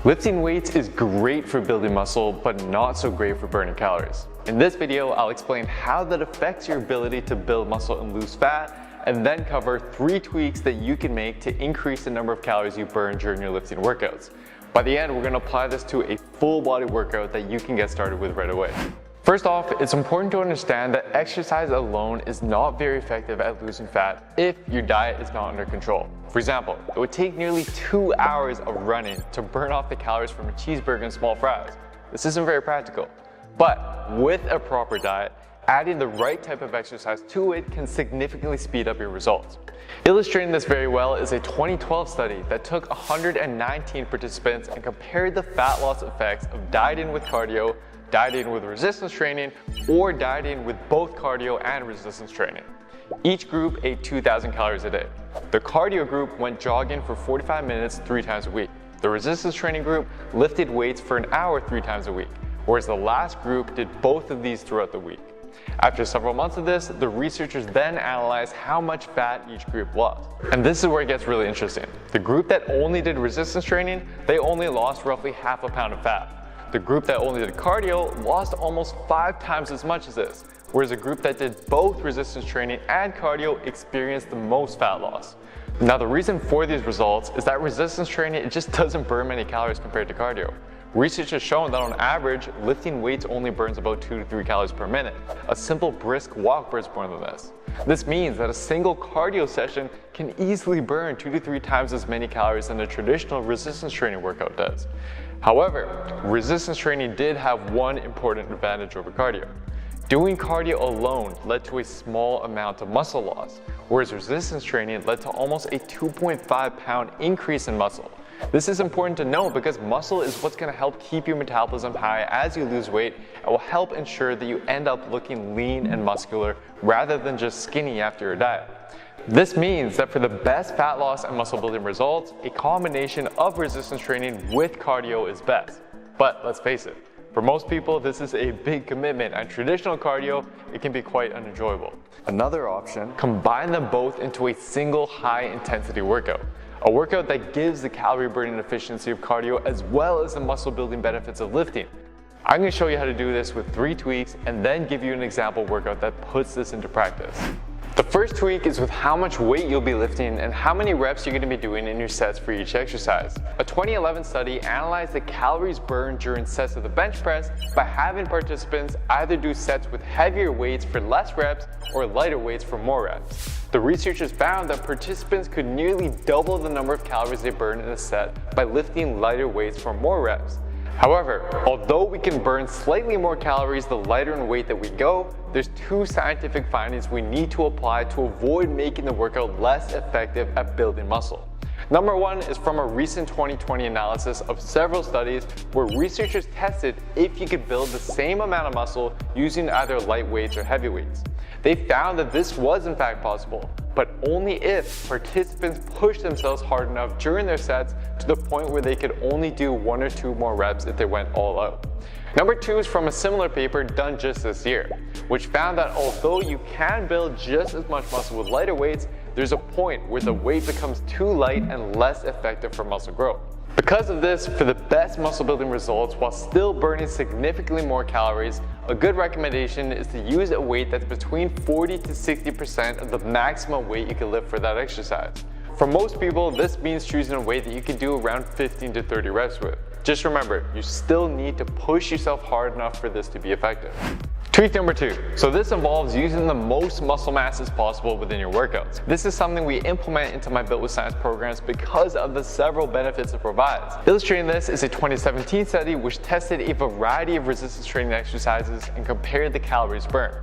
Lifting weights is great for building muscle, but not so great for burning calories. In this video, I'll explain how that affects your ability to build muscle and lose fat, and then cover 3 tweaks that you can make to increase the number of calories you burn during your lifting workouts. By the end, we're going to apply this to a full body workout that you can get started with right away. First off, it's important to understand that exercise alone is not very effective at losing fat if your diet is not under control. For example, it would take nearly 2 hours of running to burn off the calories from a cheeseburger and small fries. This isn't very practical. But with a proper diet, adding the right type of exercise to it can significantly speed up your results. Illustrating this very well is a 2012 study that took 119 participants and compared the fat loss effects of dieting with cardio, dieting with resistance training, or dieting with both cardio and resistance training. Each group ate 2,000 calories a day. The cardio group went jogging for 45 minutes 3 times a week. The resistance training group lifted weights for an hour 3 times a week, whereas the last group did both of these throughout the week. After several months of this, the researchers then analyzed how much fat each group lost. And this is where it gets really interesting. The group that only did resistance training, they only lost roughly half a pound of fat. The group that only did cardio lost almost 5 times as much as this, whereas the group that did both resistance training and cardio experienced the most fat loss. Now the reason for these results is that resistance training, it just doesn't burn many calories compared to cardio. Research has shown that on average, lifting weights only burns about 2 to 3 calories per minute. A simple brisk walk burns more than this. This means that a single cardio session can easily burn 2 to 3 times as many calories than a traditional resistance training workout does. However, resistance training did have one important advantage over cardio. Doing cardio alone led to a small amount of muscle loss, whereas resistance training led to almost a 2.5 pound increase in muscle. This is important to know because muscle is what's going to help keep your metabolism high as you lose weight and will help ensure that you end up looking lean and muscular rather than just skinny after your diet. This means that for the best fat loss and muscle building results, a combination of resistance training with cardio is best. But let's face it, for most people, this is a big commitment, and traditional cardio, it can be quite unenjoyable. Another option, combine them both into a single high-intensity workout. A workout that gives the calorie burning efficiency of cardio as well as the muscle building benefits of lifting. I'm going to show you how to do this with 3 tweaks and then give you an example workout that puts this into practice. The first tweak is with how much weight you'll be lifting and how many reps you're going to be doing in your sets for each exercise. A 2011 study analyzed the calories burned during sets of the bench press by having participants either do sets with heavier weights for less reps or lighter weights for more reps. The researchers found that participants could nearly double the number of calories they burn in a set by lifting lighter weights for more reps. However, although we can burn slightly more calories the lighter in weight that we go, there's 2 scientific findings we need to apply to avoid making the workout less effective at building muscle. Number 1 is from a recent 2020 analysis of several studies where researchers tested if you could build the same amount of muscle using either light weights or heavy weights. They found that this was in fact possible, but only if participants pushed themselves hard enough during their sets to the point where they could only do 1 or 2 more reps if they went all out. Number 2 is from a similar paper done just this year, which found that although you can build just as much muscle with lighter weights, there's a point where the weight becomes too light and less effective for muscle growth. Because of this, for the best muscle building results while still burning significantly more calories, a good recommendation is to use a weight that's between 40 to 60% of the maximum weight you can lift for that exercise. For most people, this means choosing a weight that you can do around 15 to 30 reps with. Just remember, you still need to push yourself hard enough for this to be effective. Tweak number 2. So this involves using the most muscle mass as possible within your workouts. This is something we implement into my Built with Science programs because of the several benefits it provides. Illustrating this is a 2017 study which tested a variety of resistance training exercises and compared the calories burned.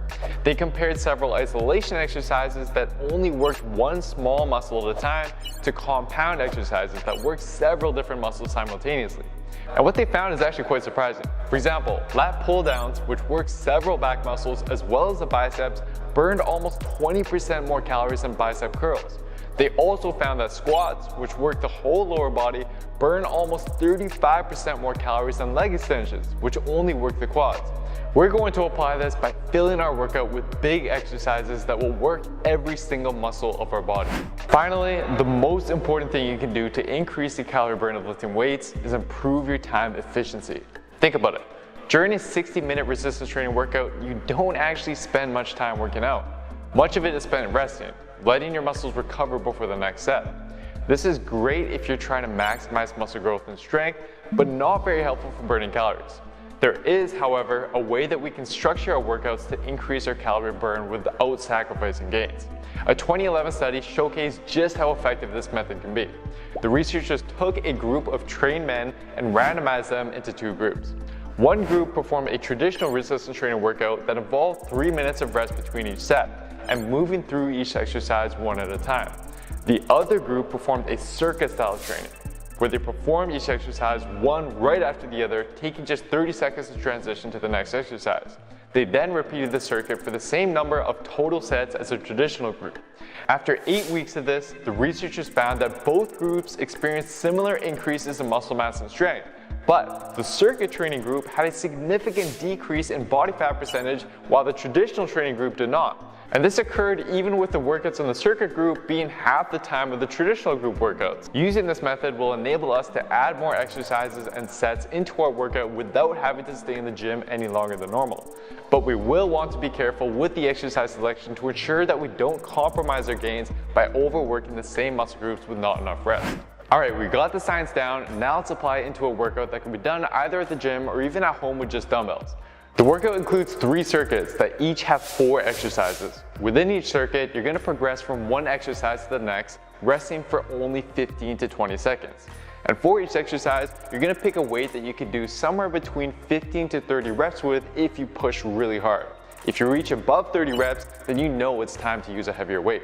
They compared several isolation exercises that only worked one small muscle at a time to compound exercises that work several different muscles simultaneously. And what they found is actually quite surprising. For example, lat pull downs, which work several back muscles as well as the biceps, burned almost 20% more calories than bicep curls. They also found that squats, which work the whole lower body, burn almost 35% more calories than leg extensions, which only work the quads. We're going to apply this by filling our workout with big exercises that will work every single muscle of our body. Finally, the most important thing you can do to increase the calorie burn of lifting weights is improve your time efficiency. Think about it. During a 60-minute resistance training workout, you don't actually spend much time working out. Much of it is spent resting, letting your muscles recover before the next set. This is great if you're trying to maximize muscle growth and strength, but not very helpful for burning calories. There is, however, a way that we can structure our workouts to increase our calorie burn without sacrificing gains. A 2011 study showcased just how effective this method can be. The researchers took a group of trained men and randomized them into two groups. One group performed a traditional resistance training workout that involved 3 minutes of rest between each set and moving through each exercise one at a time. The other group performed a circuit-style training, where they performed each exercise one right after the other, taking just 30 seconds to transition to the next exercise. They then repeated the circuit for the same number of total sets as a traditional group. After 8 weeks of this, the researchers found that both groups experienced similar increases in muscle mass and strength, but the circuit training group had a significant decrease in body fat percentage while the traditional training group did not. And this occurred even with the workouts in the circuit group being half the time of the traditional group workouts. Using this method will enable us to add more exercises and sets into our workout without having to stay in the gym any longer than normal. But we will want to be careful with the exercise selection to ensure that we don't compromise our gains by overworking the same muscle groups with not enough rest. Alright, we got the science down, now let's apply it into a workout that can be done either at the gym or even at home with just dumbbells. The workout includes 3 circuits that each have 4 exercises. Within each circuit, you're going to progress from one exercise to the next, resting for only 15 to 20 seconds. And for each exercise, you're going to pick a weight that you can do somewhere between 15 to 30 reps with if you push really hard. If you reach above 30 reps, then you know it's time to use a heavier weight.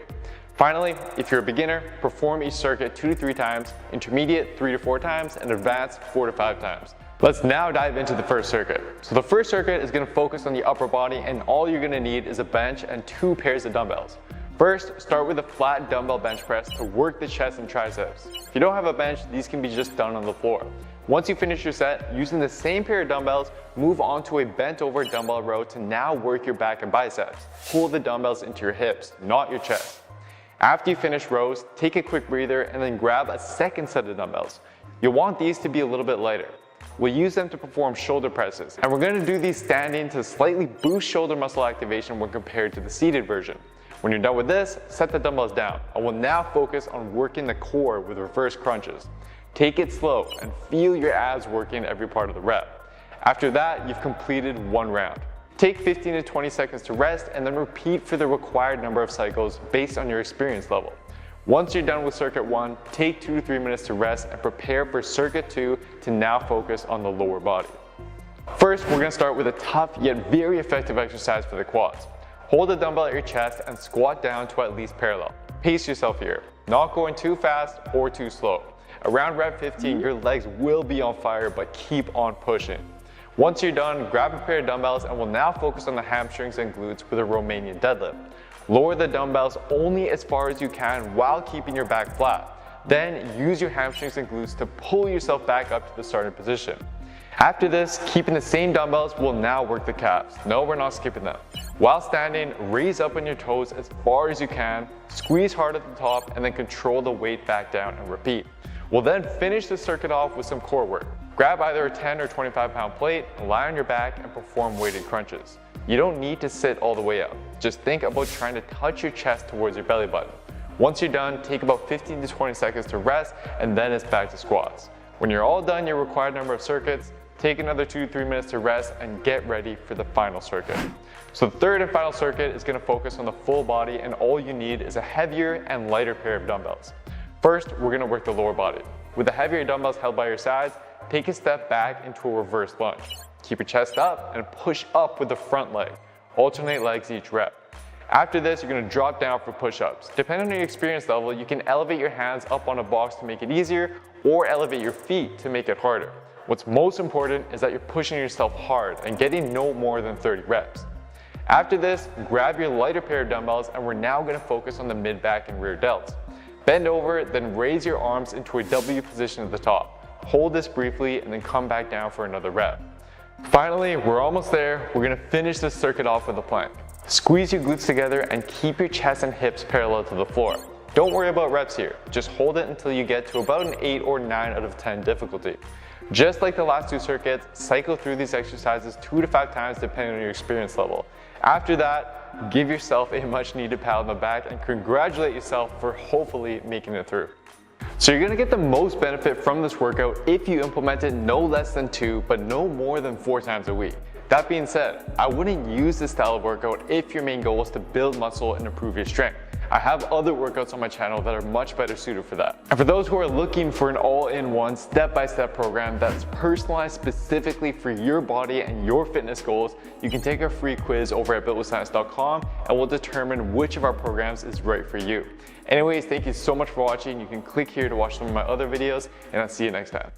Finally, if you're a beginner, perform each circuit 2 to 3 times, intermediate 3 to 4 times, and advanced 4 to 5 times. Let's now dive into the first circuit. So the first circuit is going to focus on the upper body, and all you're going to need is a bench and 2 pairs of dumbbells. First, start with a flat dumbbell bench press to work the chest and triceps. If you don't have a bench, these can be just done on the floor. Once you finish your set, using the same pair of dumbbells, move on to a bent over dumbbell row to now work your back and biceps. Pull the dumbbells into your hips, not your chest. After you finish rows, take a quick breather and then grab a second set of dumbbells. You'll want these to be a little bit lighter. We'll use them to perform shoulder presses, and we're going to do these standing to slightly boost shoulder muscle activation when compared to the seated version. When you're done with this, set the dumbbells down, and we'll now focus on working the core with reverse crunches. Take it slow and feel your abs working every part of the rep. After that, you've completed one round. Take 15 to 20 seconds to rest and then repeat for the required number of cycles based on your experience level. Once you're done with circuit 1, take 2 to 3 minutes to rest and prepare for circuit 2 to now focus on the lower body. First, we're going to start with a tough yet very effective exercise for the quads. Hold the dumbbell at your chest and squat down to at least parallel. Pace yourself here, not going too fast or too slow. Around rep 15, your legs will be on fire, but keep on pushing. Once you're done, grab a pair of dumbbells and we'll now focus on the hamstrings and glutes with a Romanian deadlift. Lower the dumbbells only as far as you can while keeping your back flat. Then use your hamstrings and glutes to pull yourself back up to the starting position. After this, keeping the same dumbbells, we'll now work the calves. No, we're not skipping them. While standing, raise up on your toes as far as you can, squeeze hard at the top, and then control the weight back down and repeat. We'll then finish the circuit off with some core work. Grab either a 10 or 25 pound plate, lie on your back, and perform weighted crunches. You don't need to sit all the way up. Just think about trying to touch your chest towards your belly button. Once you're done, take about 15 to 20 seconds to rest, and then it's back to squats. When you're all done your required number of circuits, take another 2 to 3 minutes to rest and get ready for the final circuit. So the third and final circuit is going to focus on the full body, and all you need is a heavier and lighter pair of dumbbells. First, we're going to work the lower body. With the heavier dumbbells held by your sides, take a step back into a reverse lunge. Keep your chest up and push up with the front leg. Alternate legs each rep. After this, you're going to drop down for push-ups. Depending on your experience level, you can elevate your hands up on a box to make it easier, or elevate your feet to make it harder. What's most important is that you're pushing yourself hard and getting no more than 30 reps. After this, grab your lighter pair of dumbbells, and we're now going to focus on the mid-back and rear delts. Bend over, then raise your arms into a W position at the top. Hold this briefly and then come back down for another rep. Finally, we're almost there. We're gonna finish this circuit off with a plank. Squeeze your glutes together and keep your chest and hips parallel to the floor. Don't worry about reps here. Just hold it until you get to about an 8 or 9 out of 10 difficulty. Just like the last 2 circuits, cycle through these exercises 2 to 5 times depending on your experience level. After that, give yourself a much needed pat on the back and congratulate yourself for hopefully making it through. So you're gonna get the most benefit from this workout if you implement it no less than 2, but no more than 4 times a week. That being said, I wouldn't use this style of workout if your main goal is to build muscle and improve your strength. I have other workouts on my channel that are much better suited for that. And for those who are looking for an all-in-one step-by-step program that's personalized specifically for your body and your fitness goals, you can take our free quiz over at builtwithscience.com and we'll determine which of our programs is right for you. Anyways, thank you so much for watching. You can click here to watch some of my other videos and I'll see you next time.